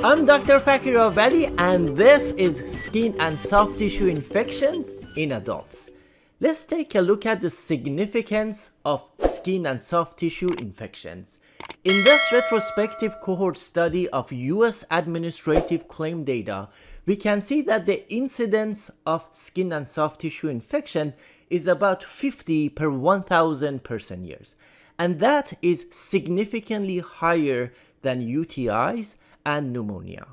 I'm Dr. Fakir Bali, and this is Skin and Soft Tissue Infections in Adults. Let's take a look at the significance of skin and soft tissue infections. In this retrospective cohort study of US administrative claim data, we can see that the incidence of skin and soft tissue infection is about 50 per 1,000 person years. And that is significantly higher than UTIs and pneumonia.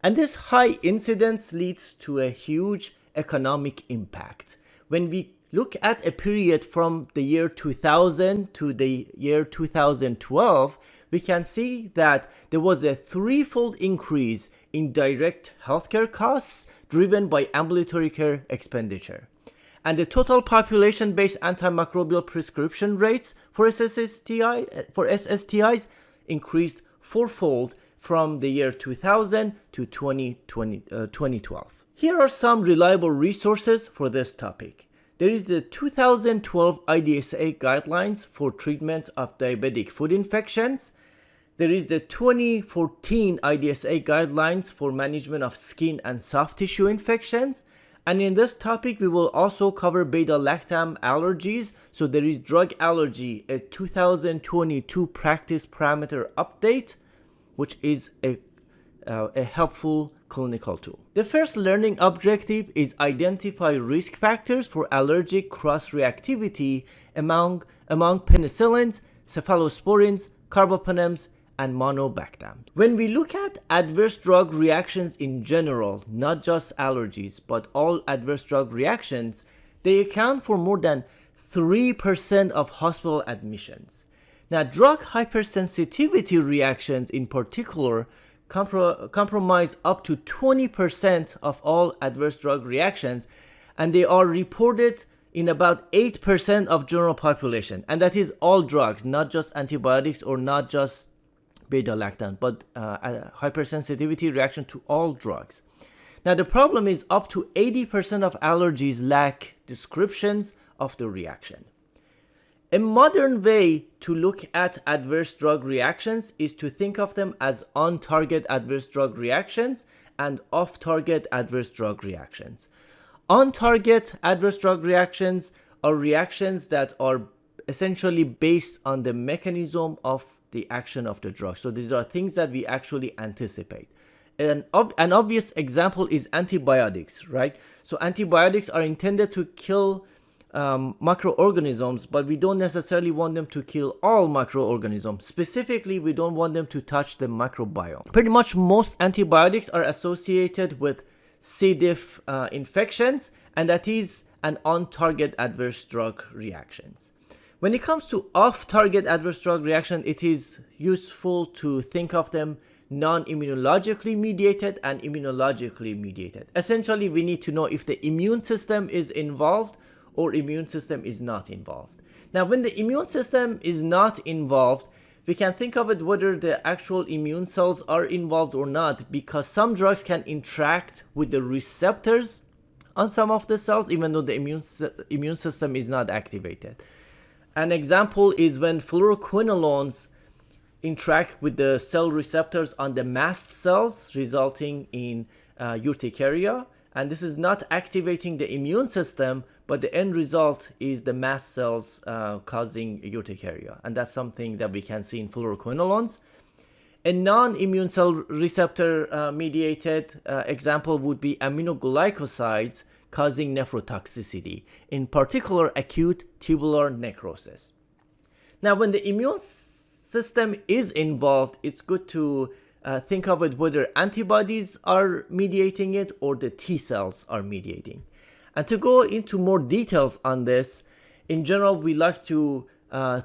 And this high incidence leads to a huge economic impact. When we look at a period from the year 2000 to the year 2012, we can see that there was a threefold increase in direct healthcare costs driven by ambulatory care expenditure. And the total population-based antimicrobial prescription rates for SSTIs increased fourfold from the year 2000 to 2012. Here are some reliable resources for this topic. There is the 2012 IDSA guidelines for treatment of diabetic foot infections. There is the 2014 IDSA guidelines for management of skin and soft tissue infections. And in this topic, we will also cover beta-lactam allergies. So there is drug allergy, a 2022 practice parameter update, which is a helpful clinical tool. The first learning objective is identify risk factors for allergic cross-reactivity among penicillins, cephalosporins, carbapenems, and monobactams. When we look at adverse drug reactions in general, not just allergies, but all adverse drug reactions, they account for more than 3% of hospital admissions. Now, drug hypersensitivity reactions in particular compromise up to 20% of all adverse drug reactions, and they are reported in about 8% of general population. And that is all drugs, not just antibiotics or not just beta-lactam, but hypersensitivity reaction to all drugs. Now, the problem is up to 80% of allergies lack descriptions of the reaction. A modern way to look at adverse drug reactions is to think of them as on-target adverse drug reactions and off-target adverse drug reactions. On-target adverse drug reactions are reactions that are essentially based on the mechanism of the action of the drug. So these are things that we actually anticipate. An obvious example is antibiotics, right? So antibiotics are intended to kill microorganisms, but we don't necessarily want them to kill all microorganisms. Specifically, we don't want them to touch the microbiome. Pretty much most antibiotics are associated with C. diff infections, and that is an on-target adverse drug reactions. When it comes to off-target adverse drug reaction, it is useful to think of them non-immunologically mediated and immunologically mediated. Essentially, we need to know if the immune system is involved or immune system is not involved. Now, when the immune system is not involved, we can think of it whether the actual immune cells are involved or not, because some drugs can interact with the receptors on some of the cells, even though the immune system is not activated. An example is when fluoroquinolones interact with the cell receptors on the mast cells, resulting in urticaria. And this is not activating the immune system, but the end result is the mast cells causing urticaria. And that's something that we can see in fluoroquinolones. A non-immune cell receptor mediated example would be aminoglycosides causing nephrotoxicity, in particular acute tubular necrosis. Now, when the immune system is involved, it's good to think of it whether antibodies are mediating it or the T cells are mediating. And to go into more details on this, in general, we like to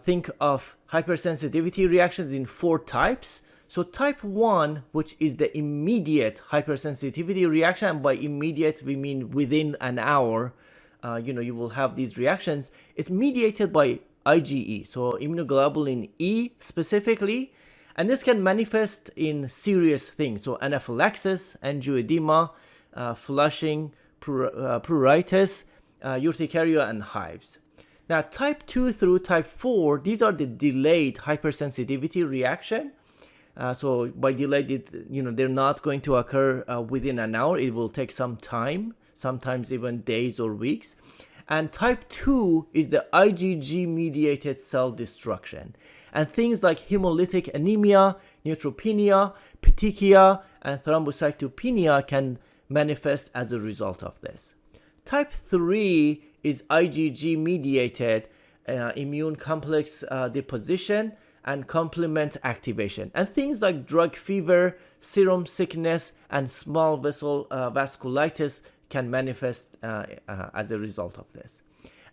think of hypersensitivity reactions in 4 types. So type 1, which is the immediate hypersensitivity reaction, and by immediate we mean within an hour, you will have these reactions. It's mediated by IgE, so immunoglobulin E specifically, and this can manifest in serious things, so anaphylaxis, angioedema, flushing, pruritus, urticaria, and hives. Now, type 2 through type 4, these are the delayed hypersensitivity reaction. So by delayed, they're not going to occur within an hour. It will take some time, sometimes even days or weeks. And type 2 is the IgG-mediated cell destruction. And things like hemolytic anemia, neutropenia, petechia, and thrombocytopenia can manifest as a result of this. Type 3 is IgG-mediated immune complex deposition and complement activation. And things like drug fever, serum sickness, and small vessel vasculitis can manifest as a result of this.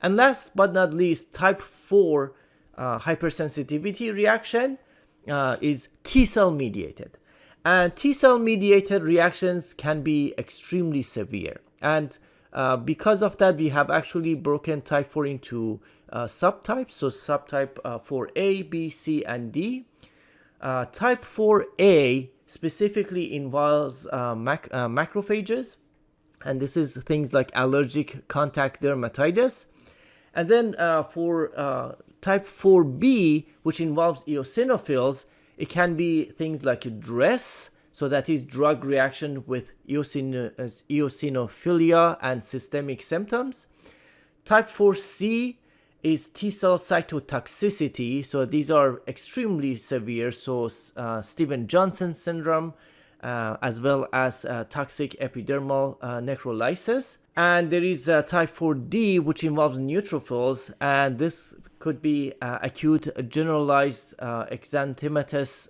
And last but not least, type 4 hypersensitivity reaction is T-cell mediated. And T-cell mediated reactions can be extremely severe. And because of that, we have actually broken type 4 into subtypes. So subtype 4A, B, C, and D. Type 4A specifically involves macrophages. And this is things like allergic contact dermatitis. And then for type 4B, which involves eosinophils, it can be things like DRESS, so that is drug reaction with eosinophilia and systemic symptoms. Type 4C is T-cell cytotoxicity, so these are extremely severe, so Stevens-Johnson syndrome, as well as toxic epidermal necrolysis. And there is type 4D, which involves neutrophils, and this could be acute generalized exanthematous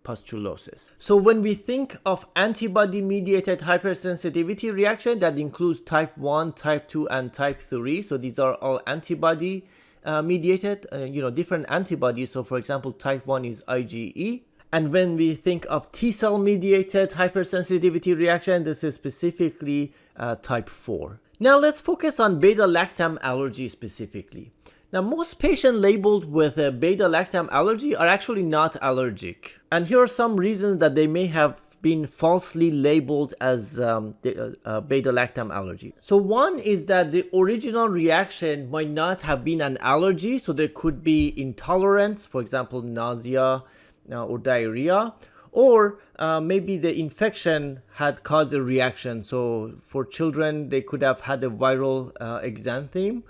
pustulosis. So when we think of antibody-mediated hypersensitivity reaction, that includes type 1, type 2, and type 3. So these are all antibody mediated, different antibodies. So for example, type 1 is IgE. And when we think of T-cell mediated hypersensitivity reaction, this is specifically type 4. Now let's focus on beta-lactam allergy specifically. Now most patients labeled with a beta-lactam allergy are actually not allergic. And here are some reasons that they may have been falsely labeled as beta-lactam allergy. So one is that the original reaction might not have been an allergy, so there could be intolerance, for example, nausea, or diarrhea, or maybe the infection had caused a reaction. So for children, they could have had a viral exanthem,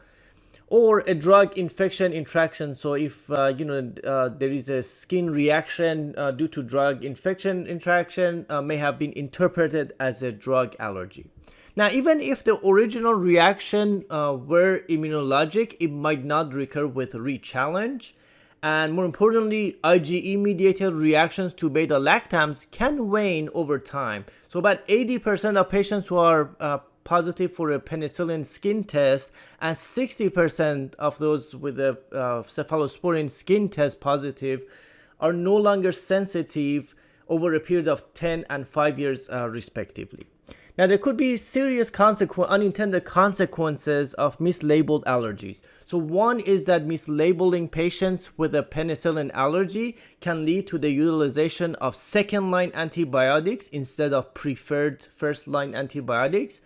or a drug infection interaction. So if there is a skin reaction due to drug infection interaction, may have been interpreted as a drug allergy. Now, even if the original reaction were immunologic, it might not recur with re-challenge. And more importantly, IgE-mediated reactions to beta-lactams can wane over time. So about 80% of patients who are positive for a penicillin skin test, and 60% of those with a cephalosporin skin test positive are no longer sensitive over a period of 10 and 5 years respectively. Now, there could be serious unintended consequences of mislabeled allergies. So one is that mislabeling patients with a penicillin allergy can lead to the utilization of second-line antibiotics instead of preferred first-line antibiotics,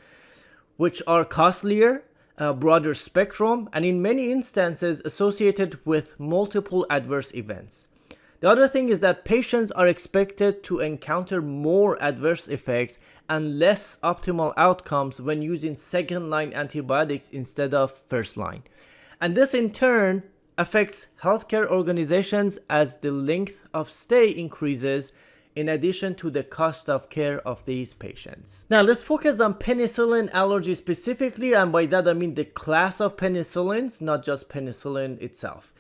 which are costlier, broader spectrum, and in many instances associated with multiple adverse events. The other thing is that patients are expected to encounter more adverse effects and less optimal outcomes when using second-line antibiotics instead of first-line. And this in turn affects healthcare organizations as the length of stay increases, in addition to the cost of care of these patients. Now let's focus on penicillin allergy specifically, and by that I mean the class of penicillins, not just penicillin itself.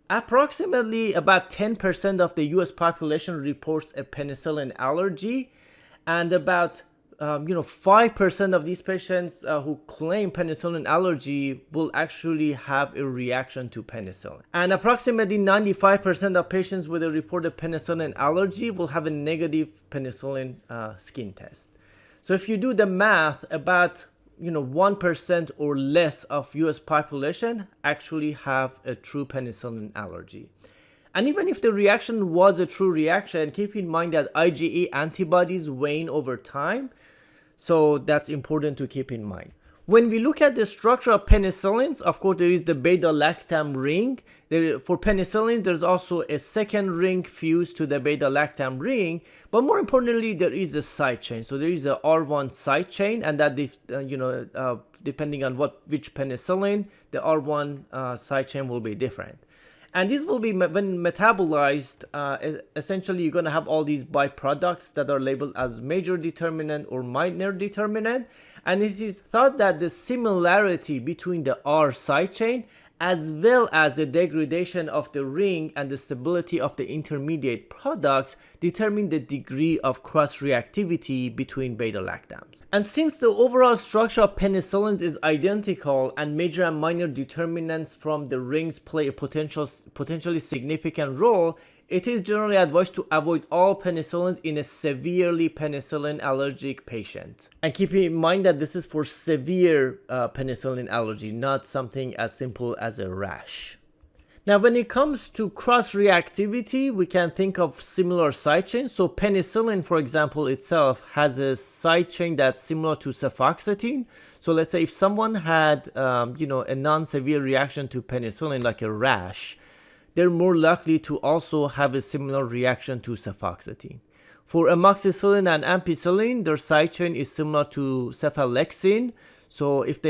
Approximately about 10% of the US population reports a penicillin allergy, and about 5% of these patients who claim penicillin allergy will actually have a reaction to penicillin. And approximately 95% of patients with a reported penicillin allergy will have a negative penicillin skin test. So if you do the math, about 1% or less of US population actually have a true penicillin allergy. And even if the reaction was a true reaction, keep in mind that IgE antibodies wane over time, so that's important to keep in mind. When we look at the structure of penicillins, of course, there is the beta-lactam ring. For penicillin, there's also a second ring fused to the beta-lactam ring. But more importantly, there is a side chain. So there is a R1 side chain, and that depending on which penicillin, the R1 side chain will be different. And this will be, when metabolized, essentially you're going to have all these byproducts that are labeled as major determinant or minor determinant. And it is thought that the similarity between the R side chain as well as the degradation of the ring and the stability of the intermediate products determine the degree of cross-reactivity between beta-lactams. And since the overall structure of penicillins is identical and major and minor determinants from the rings play a potentially significant role, it is generally advised to avoid all penicillins in a severely penicillin allergic patient. And keep in mind that this is for severe penicillin allergy, not something as simple as a rash. Now, when it comes to cross-reactivity, we can think of similar side chains. So penicillin, for example, itself has a side chain that's similar to cefoxitin. So let's say if someone had a non-severe reaction to penicillin, like a rash, they're more likely to also have a similar reaction to cefoxitin. For amoxicillin and ampicillin, their side chain is similar to cephalexin. So if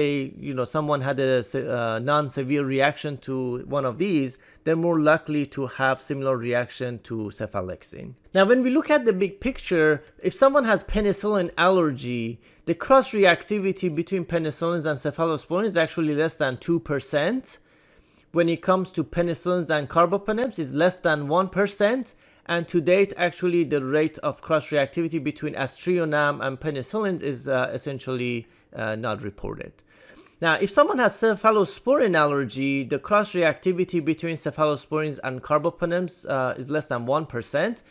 someone had a non-severe reaction to one of these, they're more likely to have similar reaction to cephalexin. Now, when we look at the big picture, if someone has penicillin allergy, the cross-reactivity between penicillins and cephalosporins is actually less than 2%. When it comes to penicillins and carbapenems, is less than 1%. And to date, actually, the rate of cross-reactivity between aztreonam and penicillins is essentially not reported. Now, if someone has cephalosporin allergy, the cross-reactivity between cephalosporins and carbapenems is less than 1%.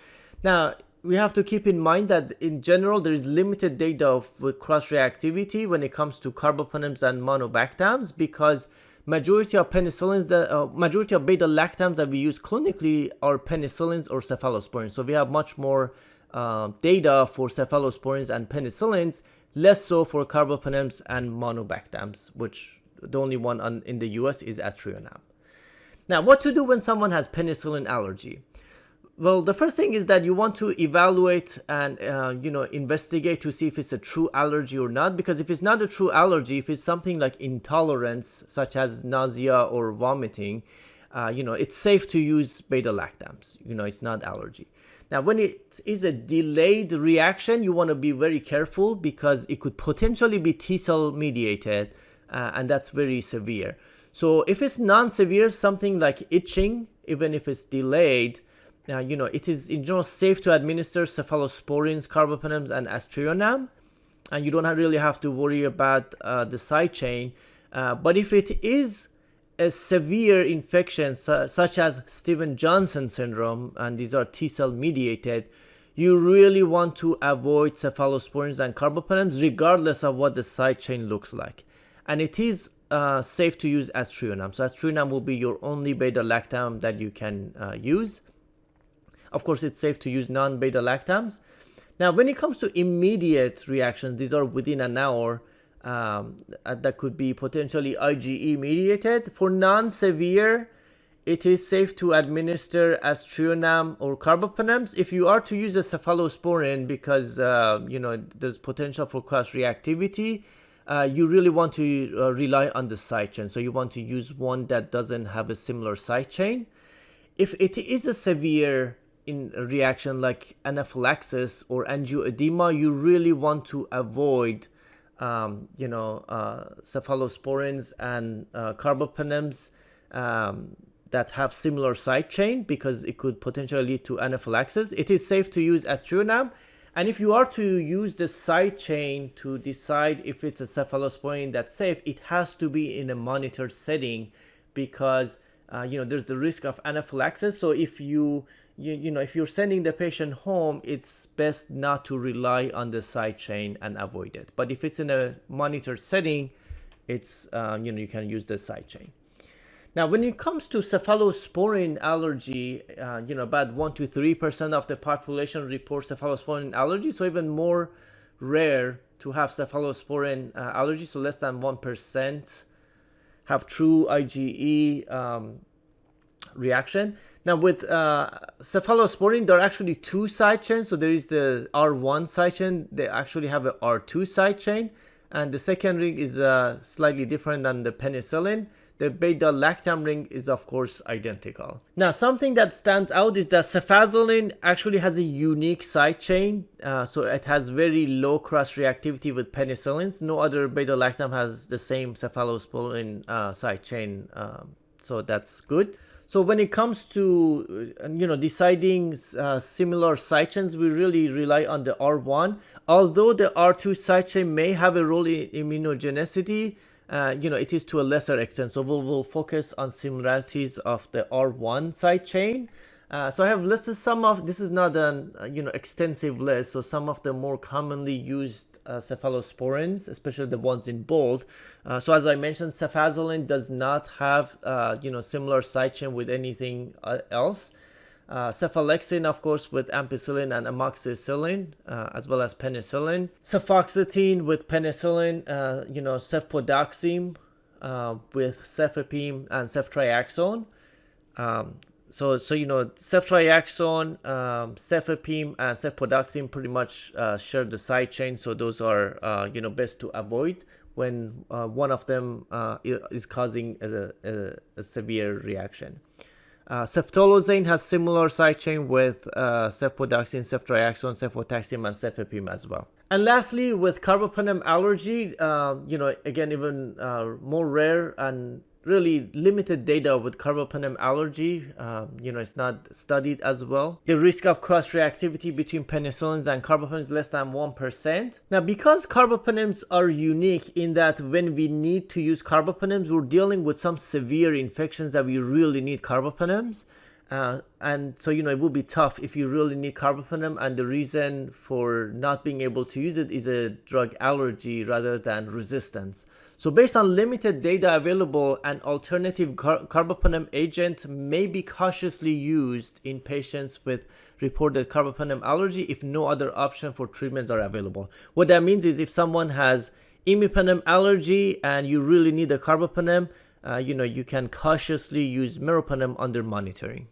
Now, we have to keep in mind that in general, there is limited data with cross-reactivity when it comes to carbapenems and monobactams, because majority of penicillins, majority of beta-lactams that we use clinically are penicillins or cephalosporins. So we have much more data for cephalosporins and penicillins, less so for carbapenems and monobactams, which the only one in the US is aztreonam. Now, what to do when someone has penicillin allergy? Well, the first thing is that you want to evaluate and investigate to see if it's a true allergy or not. Because if it's not a true allergy, if it's something like intolerance, such as nausea or vomiting, it's safe to use beta-lactams. It's not allergy. Now, when it is a delayed reaction, you want to be very careful because it could potentially be T-cell mediated, and that's very severe. So if it's non-severe, something like itching, even if it's delayed, it is in general safe to administer cephalosporins, carbapenems, and aztreonam, and you don't really have to worry about the side chain. But if it is a severe infection, such as Stevens-Johnson syndrome, and these are T-cell mediated, you really want to avoid cephalosporins and carbapenems, regardless of what the side chain looks like. And it is safe to use aztreonam. So aztreonam will be your only beta-lactam that you can use. Of course, it's safe to use non-beta-lactams. Now, when it comes to immediate reactions, these are within an hour, that could be potentially IgE mediated. For non-severe, it is safe to administer aztreonam or carbapenems. If you are to use a cephalosporin because there's potential for cross-reactivity, you really want to rely on the side chain. So you want to use one that doesn't have a similar side chain. If it is a severe reaction like anaphylaxis or angioedema, you really want to avoid cephalosporins and carbapenems that have similar side chain, because it could potentially lead to anaphylaxis. It is safe to use aztreonam, and if you are to use the side chain to decide if it's a cephalosporin that's safe, it has to be in a monitored setting, because there's the risk of anaphylaxis. So if if you're sending the patient home, it's best not to rely on the side chain and avoid it. But if it's in a monitored setting, it's you can use the side chain. Now, when it comes to cephalosporin allergy, about 1 to 3% of the population reports cephalosporin allergy, so even more rare to have cephalosporin allergy, so less than 1% have true IgE reaction. Now, with cephalosporin, there are actually two side chains. So there is the R1 side chain. They actually have a R2 side chain. And the second ring is slightly different than the penicillin. The beta-lactam ring is, of course, identical. Now, something that stands out is that ceftazidime actually has a unique side chain. So it has very low cross-reactivity with penicillins. No other beta-lactam has the same cephalosporin side chain. So that's good. So when it comes to deciding similar side chains, we really rely on the R1. Although the R2 side chain may have a role in immunogenicity, it is to a lesser extent. So we'll focus on similarities of the R1 side chain. So I have listed some of, this is not an extensive list, so some of the more commonly used cephalosporins, especially the ones in bold. So as I mentioned, ceftazidime does not have similar side chain with anything else. Cephalexin, of course, with ampicillin and amoxicillin, as well as penicillin. Cefoxitin with penicillin, cefpodoxime with cefepime and ceftriaxone. Ceftriaxone, cefepime, and cefpodoxime pretty much share the side chain. So those are best to avoid when one of them is causing a severe reaction. Ceftolozane has similar side chain with cefpodoxime, ceftriaxone, cefotaxime, and cefepime as well. And lastly, with carbapenem allergy, again, even more rare and really limited data with carbapenem allergy. It's not studied as well. The risk of cross-reactivity between penicillins and carbapenems is less than 1%. Now, because carbapenems are unique in that when we need to use carbapenems, we're dealing with some severe infections that we really need carbapenems. And so, it will be tough if you really need carbapenem, and the reason for not being able to use it is a drug allergy rather than resistance. So based on limited data available, an alternative carbapenem agent may be cautiously used in patients with reported carbapenem allergy if no other option for treatments are available. What that means is if someone has imipenem allergy and you really need a carbapenem, you can cautiously use meropenem under monitoring.